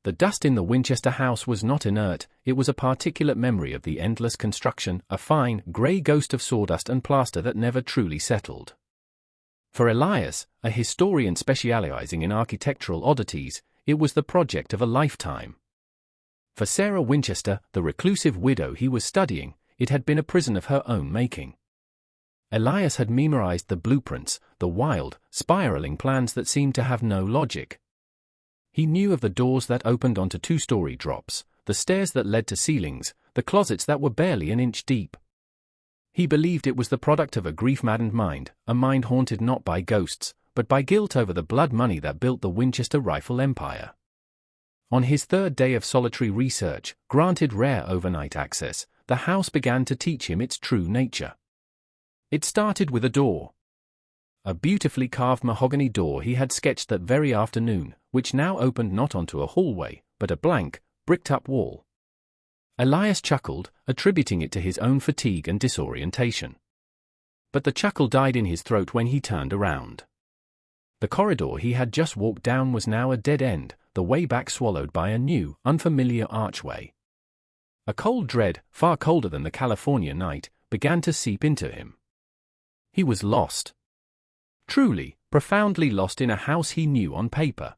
The dust in the Winchester house was not inert, it was a particulate memory of the endless construction, a fine, grey ghost of sawdust and plaster that never truly settled. For Elias, a historian specializing in architectural oddities, it was the project of a lifetime. For Sarah Winchester, the reclusive widow he was studying, it had been a prison of her own making. Elias had memorized the blueprints, the wild, spiraling plans that seemed to have no logic. He knew of the doors that opened onto two-story drops, the stairs that led to ceilings, the closets that were barely an inch deep. He believed it was the product of a grief-maddened mind, a mind haunted not by ghosts, but by guilt over the blood money that built the Winchester rifle empire. On his third day of solitary research, granted rare overnight access, the house began to teach him its true nature. It started with a door. A beautifully carved mahogany door he had sketched that very afternoon, which now opened not onto a hallway, but a blank, bricked-up wall. Elias chuckled, attributing it to his own fatigue and disorientation. But the chuckle died in his throat when he turned around. The corridor he had just walked down was now a dead end, the way back swallowed by a new, unfamiliar archway. A cold dread, far colder than the California night, began to seep into him. He was lost. Truly, profoundly lost in a house he knew on paper.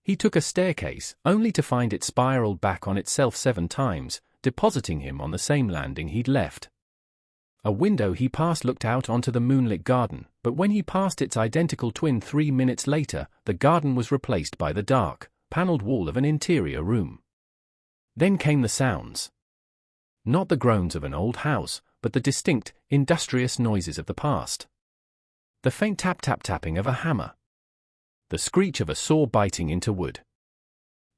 He took a staircase, only to find it spiraled back on itself 7 times, depositing him on the same landing he'd left. A window he passed looked out onto the moonlit garden, but when he passed its identical twin 3 minutes later, the garden was replaced by the dark, paneled wall of an interior room. Then came the sounds. Not the groans of an old house, but the distinct, industrious noises of the past. The faint tap-tap-tapping of a hammer. The screech of a saw biting into wood.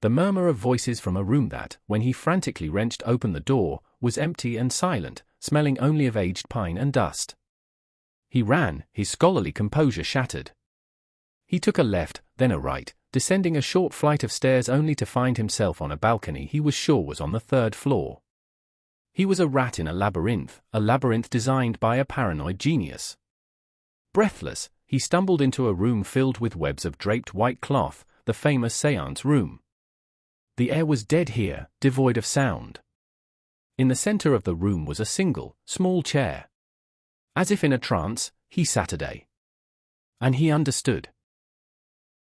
The murmur of voices from a room that, when he frantically wrenched open the door, was empty and silent, smelling only of aged pine and dust. He ran, his scholarly composure shattered. He took a left, then a right, descending a short flight of stairs only to find himself on a balcony he was sure was on the 3rd floor. He was a rat in a labyrinth designed by a paranoid genius. Breathless, he stumbled into a room filled with webs of draped white cloth, the famous séance room. The air was dead here, devoid of sound. In the center of the room was a single, small chair. As if in a trance, he sat. And he understood.